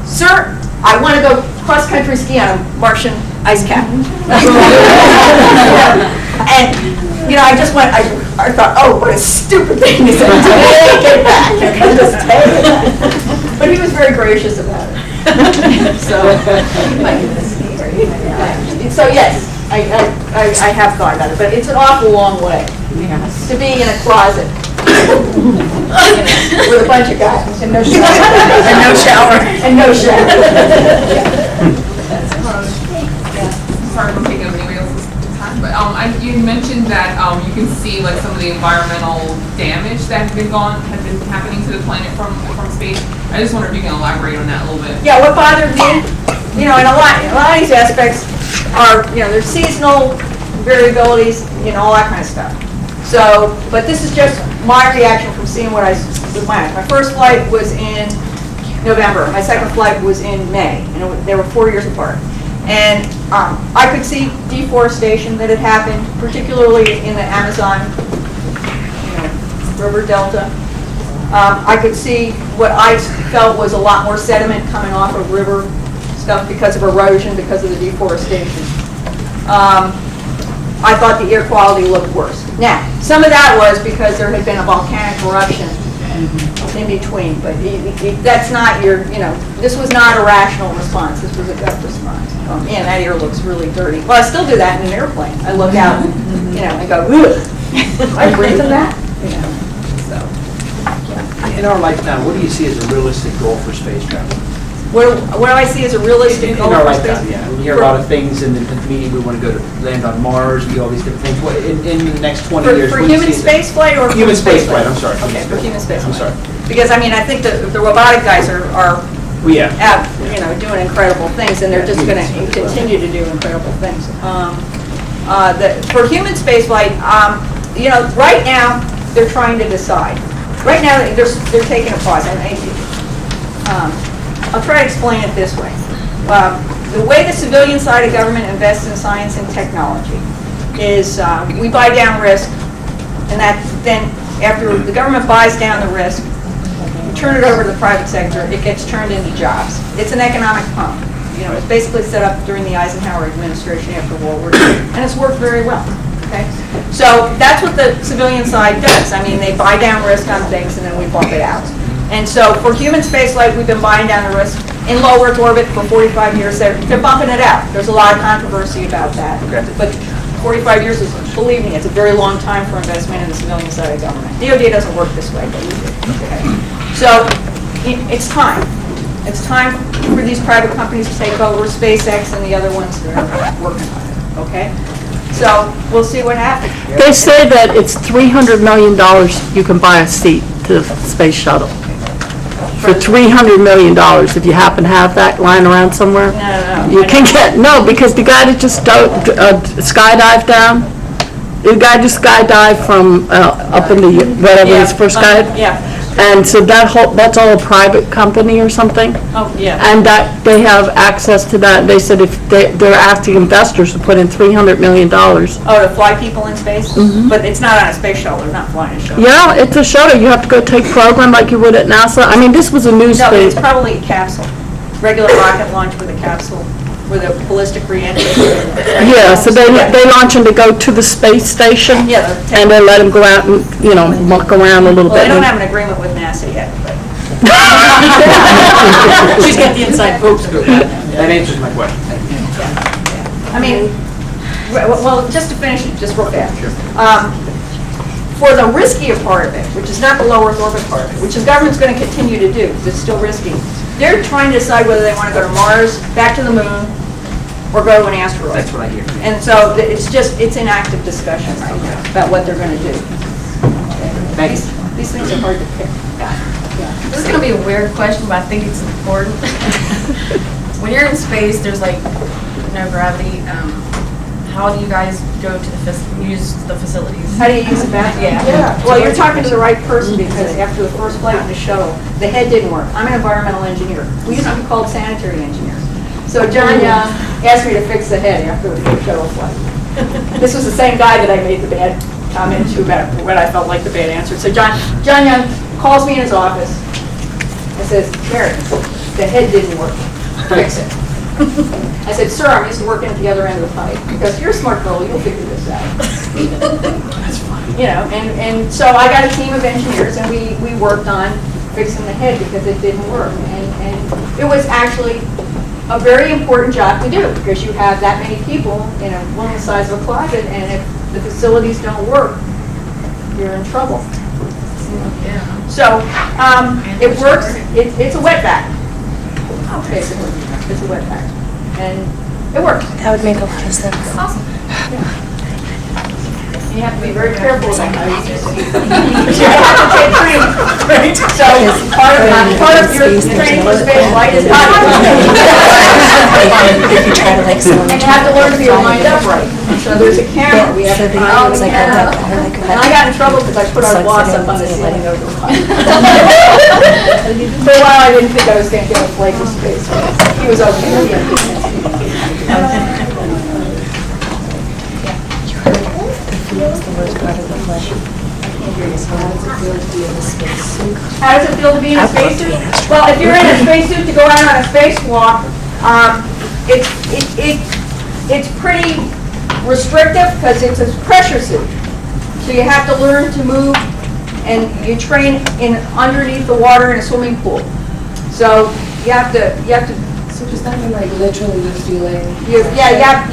"Sir, I want to go cross country ski on a Martian ice cap." And I just went. I thought, oh, what a stupid thing to say. Take it back. Just take it back. But he was very gracious about it. So yes, I have thought about it, but it's an awful long way to be in a closet with a bunch of guys and no shower. And no shower. And no shower. Sorry for taking up anybody else's time, but you mentioned that you can see like some of the environmental damage that has been happening to the planet from space. I just wonder if you can elaborate on that a little bit. Yeah, what bothered me, and a lot of these aspects are, there's seasonal variabilities, all that kind of stuff. So, but this is just my reaction from seeing what I with my eyes. My first flight was in November. My second flight was in May, and they were 4 years apart. And I could see deforestation that had happened, particularly in the Amazon river delta. I could see what I felt was a lot more sediment coming off of river stuff because of erosion, because of the deforestation. I thought the air quality looked worse. Now, some of that was because there had been a volcanic eruption in between, but that's not this was not a rational response. This was a gut response. Man, that air looks really dirty. Well, I still do that in an airplane. I look out, and go, ugh, I breathe in that. So. Yeah. In our lifetime, what do you see as a realistic goal for space travel? What do I see as a realistic goal in our for lifetime, space? yeah. We hear a lot of things in the meeting. We want to go to land on Mars, do all these different things. What, in the next 20 years, For what do you human see space flight or human space flight? I'm sorry. Okay, for human space I'm flight. sorry. Because I think the robotic guys are Well, yeah. doing incredible things, and they're just going to continue to do incredible things. For human space flight, right now they're trying to decide. Right now they're taking a pause. I'll try to explain it this way. The way the civilian side of government invests in science and technology is we buy down risk, and then after the government buys down the risk, we turn it over to the private sector, it gets turned into jobs. It's an economic pump. It's basically set up during the Eisenhower administration after World War II, and it's worked very well. Okay? So that's what the civilian side does. They buy down risk on things, and then we bump it out. And so for human spaceflight, we've been buying down the risk in low Earth orbit for 45 years. They're bumping it out. There's a lot of controversy about that. Okay. But 45 years is, believe me, it's a very long time for investment in the civilian side of government. DOD doesn't work this way, but we do. Okay. So it's time. It's time for these private companies to take over. SpaceX and the other ones that are working on it. Okay. So we'll see what happens. They say that it's $300 million you can buy a seat to the space shuttle. For $300 million, if you happen to have that lying around somewhere. No. You can get, because the guy that just skydived down, the guy just skydived from up in the, whatever his first guy. Yeah. And so that's all a private company or something? Oh, yeah. And that they have access to that. They said if they're asking investors to put in $300 million. Oh, to fly people in space? Mm-hmm. But it's not on a space shuttle. They're not flying a shuttle. Yeah, it's a shuttle. You have to go take program like you would at NASA. This was a new No, space. it's probably a capsule. Regular rocket launch with a capsule, with a ballistic re-entry. Yeah, so they launch them to go to the space station. Yeah. And they let them go out and, muck around a little Well, bit. they don't have an agreement with NASA yet, but. She's got the inside hoops. That answers my question. Well, just to finish it, just real fast. For the riskier part of it, which is not the low Earth orbit part of it, which the government's going to continue to do, because it's still risky, they're trying to decide whether they want to go to Mars, back to the moon, or go to an asteroid. That's what I hear. And so it's an active discussion right now about what they're going to do. These things are hard to pick. This is going to be a weird question, but I think it's important. When you're in space, there's like no gravity. How do you guys go to use the facilities? How do you use the bathroom? Yeah. Well, you're talking to the right person because after the first flight in the shuttle, the head didn't work. I'm an environmental engineer. We used to be called sanitary engineers. So John Young asked me to fix the head after the first shuttle flight. This was the same guy that I made the bad comment to about what I felt like the bad answer. So John Young calls me in his office and says, Mary, the head didn't work. Fix it. I said, sir, I'm used to working at the other end of the pipe. Because you're a smart girl, you'll figure this out. That's funny. You know, and so I got a team of engineers, and we worked on fixing the head because it didn't work. And it was actually a very important job to do because you have that many people in a room the size of a closet, and if the facilities don't work, you're in trouble. Yeah. So it works. It's a wet vac. Basically, it's a wet vac, and it works. That would make a lot of sense. Awesome. You have to be very careful about how you use it. You have to take training. So part of your training for space flight is how to If you try to like someone. and you have to learn to be lined up right. So there's a camera. We have to So follow it's the like camera. And I got in trouble because I put our boss up on the ceiling over the pipe. For a while, I didn't think I was going to get a flight to space. He was okay. It's the worst part of the flesh. How does it feel to be in a spacesuit? Well, if you're in a spacesuit to go out on a spacewalk, it's pretty restrictive because it's a pressure suit. So you have to learn to move, and you train in underneath the water in a swimming pool. So you have to. So does that mean like literally you're feeling? You have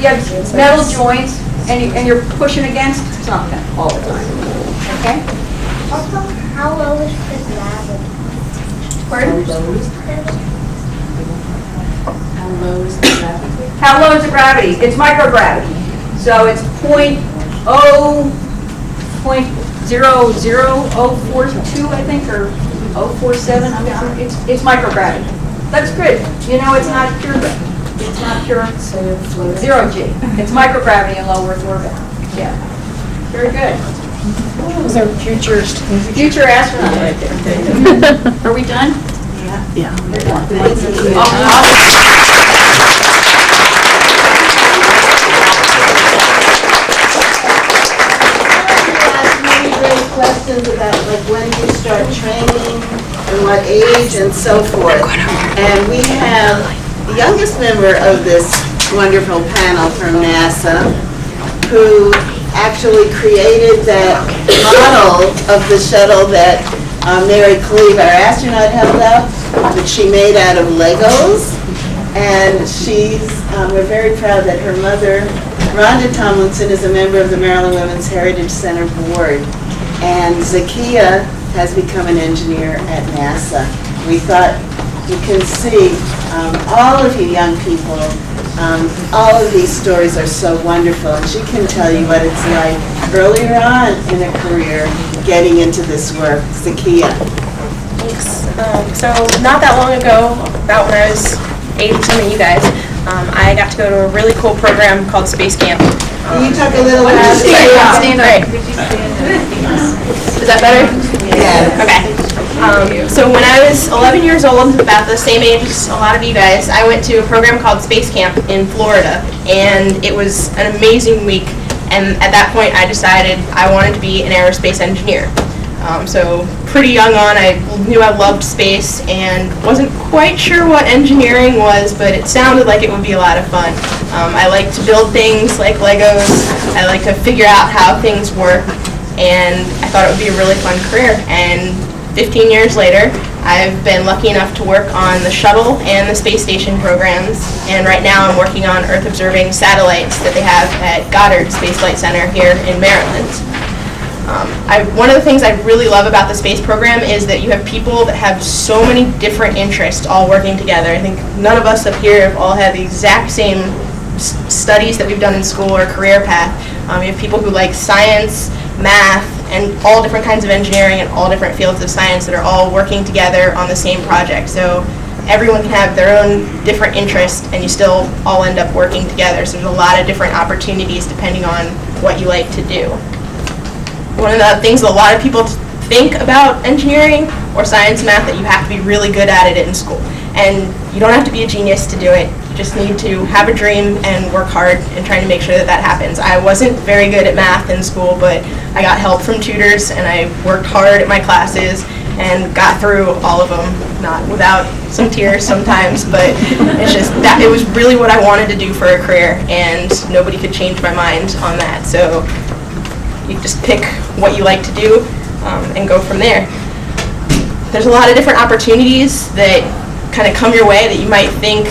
metal joints, and you're pushing against something all the time. Okay. Also, how low is the gravity? Pardon? How low is the gravity? How low is the gravity? It's microgravity. So it's 0.00042, I think, or 047. I mean, it's microgravity. That's good. You know, it's not pure gravity. It's not pure So you're floating. 0G. It's microgravity in low Earth orbit. Yeah. Very good. Those are future. Future astronaut right there. Are we done? Yeah. Many great questions about like when you start training and what age and so forth. And we have the youngest member of this wonderful panel from NASA who actually created that model of the shuttle that Mary Cleve, our astronaut, held up, that she made out of Legos. And we're very proud that her mother, Rhonda Tomlinson, is a member of the Maryland Women's Heritage Center Board. And Zakia has become an engineer at NASA. We thought you can see all of you young people, all of these stories are so wonderful. And she can tell you what it's like earlier on in a career getting into this work. Zakia. Thanks. So not that long ago, about when I was 8 or something, you guys, I got to go to a really cool program called Space Camp. Can you talk a little bit? Stand up. Is that better? Yeah. Okay. So when I was 11 years old, about the same age as a lot of you guys, I went to a program called Space Camp in Florida, and it was an amazing week. And at that point, I decided I wanted to be an aerospace engineer. So pretty young on, I knew I loved space and wasn't quite sure what engineering was, but it sounded like it would be a lot of fun. I like to build things like Legos. I like to figure out how things work, and I thought it would be a really fun career. And 15 years later, I've been lucky enough to work on the shuttle and the space station programs, and right now I'm working on Earth observing satellites that they have at Goddard Space Flight Center here in Maryland. One of the things I really love about the space program is that you have people that have so many different interests all working together. I think none of us up here have all had the exact same studies that we've done in school or career path. We have people who like science, math, and all different kinds of engineering and all different fields of science that are all working together on the same project. So everyone can have their own different interests and you still all end up working together. So there's a lot of different opportunities depending on what you like to do. One of the things that a lot of people think about engineering or science, math, that you have to be really good at it in school. And you don't have to be a genius to do it. You just need to have a dream and work hard and trying to make sure that that happens. I wasn't very good at math in school, but I got help from tutors and I worked hard at my classes and got through all of them, not without some tears sometimes, but it's just that it was really what I wanted to do for a career, and nobody could change my mind on that. So you just pick what you like to do and go from there. There's a lot of different opportunities that kind of come your way that you might think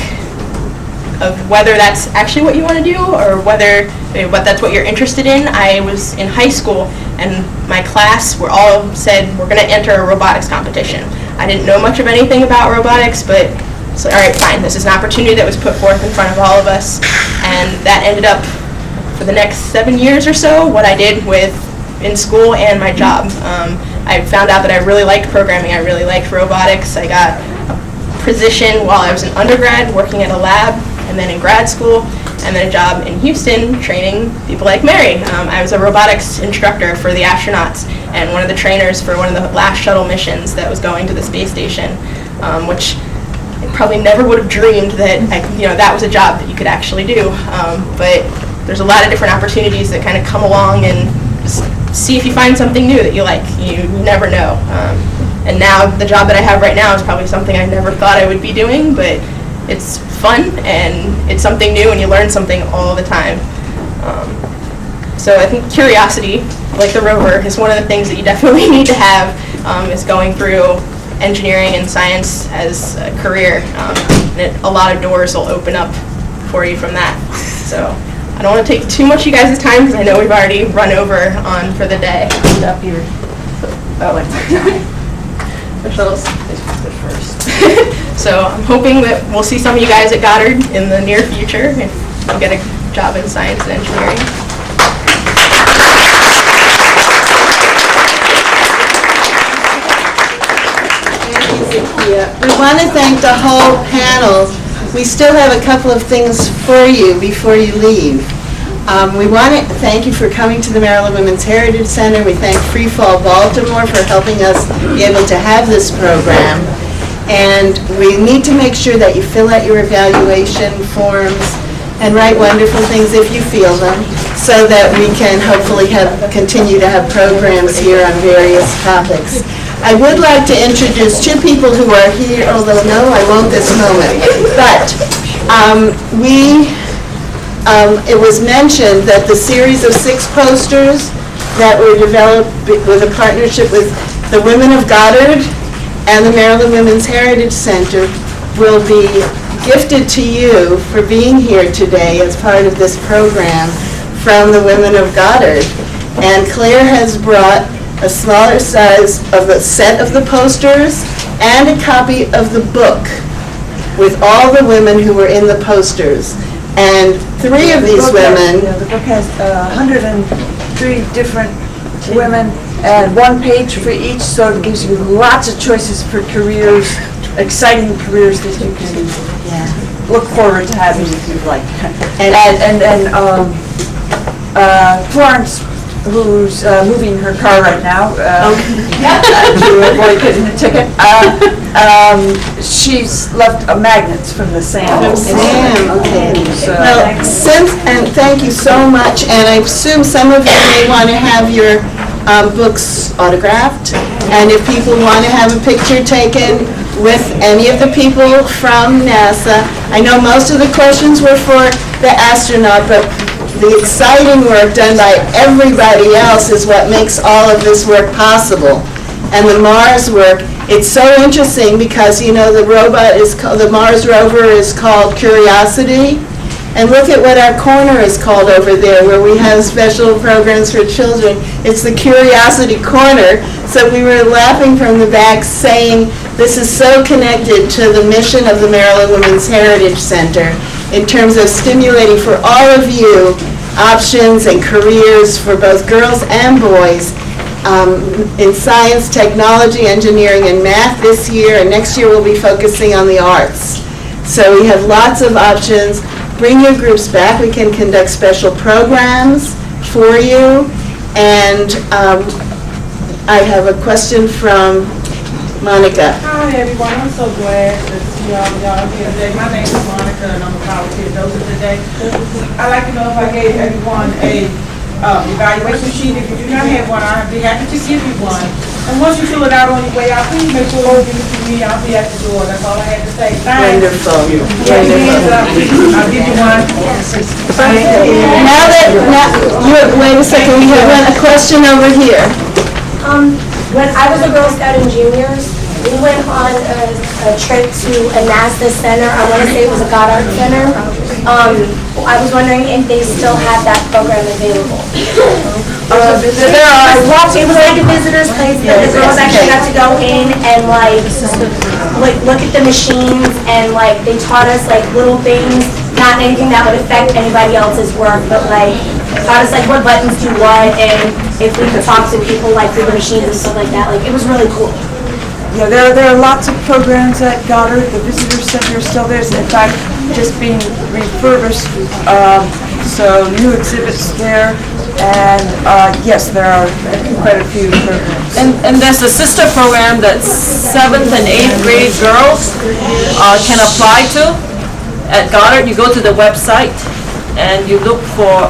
of whether that's actually what you want to do or whether that's what you're interested in. I was in high school and my class were all said we're going to enter a robotics competition. I didn't know much of anything about robotics, but so all right, fine, this is an opportunity that was put forth in front of all of us, and that ended up for the next 7 years or so what I did in school and my job. I found out that I really liked programming, I really liked robotics. I got a position while I was an undergrad working at a lab, and then in grad school, and then a job in Houston training people like Mary. I was a robotics instructor for the astronauts and one of the trainers for one of the last shuttle missions that was going to the space station, which I probably never would have dreamed that that was a job that you could actually do. But there's a lot of different opportunities that kind of come along, and just see if you find something new that you like. You never know. And now the job that I have right now is probably something I never thought I would be doing, but it's fun and it's something new and you learn something all the time. So I think curiosity, like the rover, is one of the things that you definitely need to have, is going through engineering and science as a career. And a lot of doors will open up for you from that. So I don't want to take too much of you guys' time because I know we've already run over on for the day. Up here. Michelle's first. So I'm hoping that we'll see some of you guys at Goddard in the near future if you get a job in science and engineering. Thank you, Zakia. We want to thank the whole panel. We still have a couple of things for you before you leave. We want to thank you for coming to the Maryland Women's Heritage Center. We thank Free Fall Baltimore for helping us be able to have this program. And we need to make sure that you fill out your evaluation forms and write wonderful things if you feel them, so that we can hopefully continue to have programs here on various topics. I would like to introduce two people who are here, although no, I won't this moment. But it was mentioned that the series of 6 posters that were developed with a partnership with the Women of Goddard and the Maryland Women's Heritage Center will be gifted to you for being here today as part of this program from the Women of Goddard. And Claire has brought a smaller size of the set of the posters and a copy of the book with all the women who were in the posters. And 3 of these women... The book has 103 different women and 1 page for each, so it gives you lots of choices for careers, exciting careers that you can look forward to having if you'd like. And Florence, who's moving her car right now to avoid getting a ticket, she's left magnets from the Sam. From Sam, okay. So, and thank you so much. And I assume some of you may want to have your books autographed. And if people want to have a picture taken with any of the people from NASA, I know most of the questions were for the astronaut, but the exciting work done by everybody else is what makes all of this work possible. And the Mars work, it's so interesting because, you know, the robot is called, the Mars rover is called Curiosity. And look at what our corner is called over there, where we have special programs for children. It's the Curiosity Corner. So we were laughing from the back saying this is so connected to the mission of the Maryland Women's Heritage Center. in terms of stimulating for all of you options and careers for both girls and boys in science, technology, engineering, and math this year, and next year we'll be focusing on the arts. So we have lots of options. Bring your groups back. We can conduct special programs for you. And I have a question from Monica. Hi everyone, I'm so glad to see y'all here today. My name is Monica and I'm a college kiddozer today. I'd like to know if I gave everyone a evaluation sheet. If you do not have one, I'd be happy to give you one. And once you fill it out on your way out, please make sure you give it to me. I'll be at the door. That's all I had to say. Thanks. Wonderful. I'll give you one. Now wait a second, we have a question over here. When I was a Girl Scout in juniors, we went on a trip to a NASA center. I want to say it was a Goddard Center. I was wondering if they still had that program available. There are lots It was like a visitor's place, but the girls actually got to go in and like look at the machines, and like they taught us like little things, not anything that would affect anybody else's work, but like taught us like what buttons do what, and if we could talk to people like through the machines and stuff like that. Like it was really cool. Yeah, there are lots of programs at Goddard. The visitor center is still there. It's in fact just being refurbished, so new exhibits there. And yes, there are quite a few programs. And there's a sister program that 7th and 8th grade girls can apply to at Goddard. You go to the website and you look for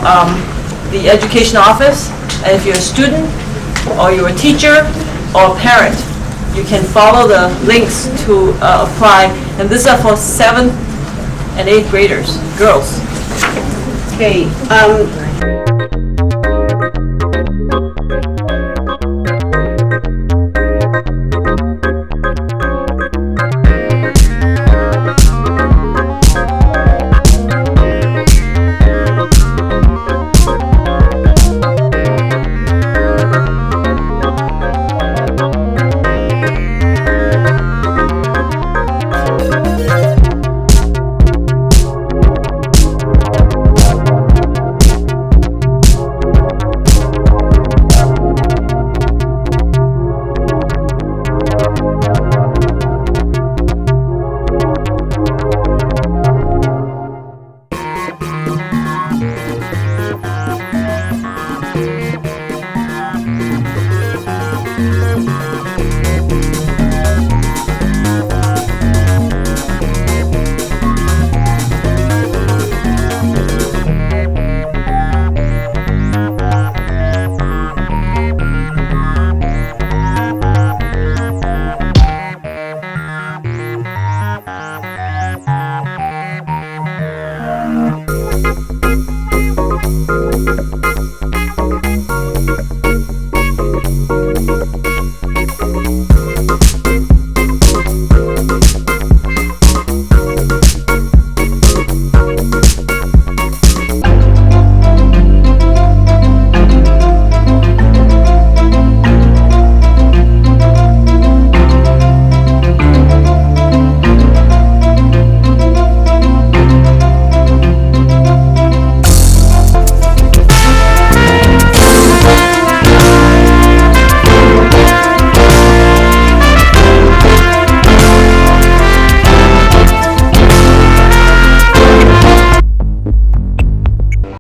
the education office, and if you're a student or you're a teacher or a parent, you can follow the links to apply, and these are for 7th and 8th graders, girls. Okay.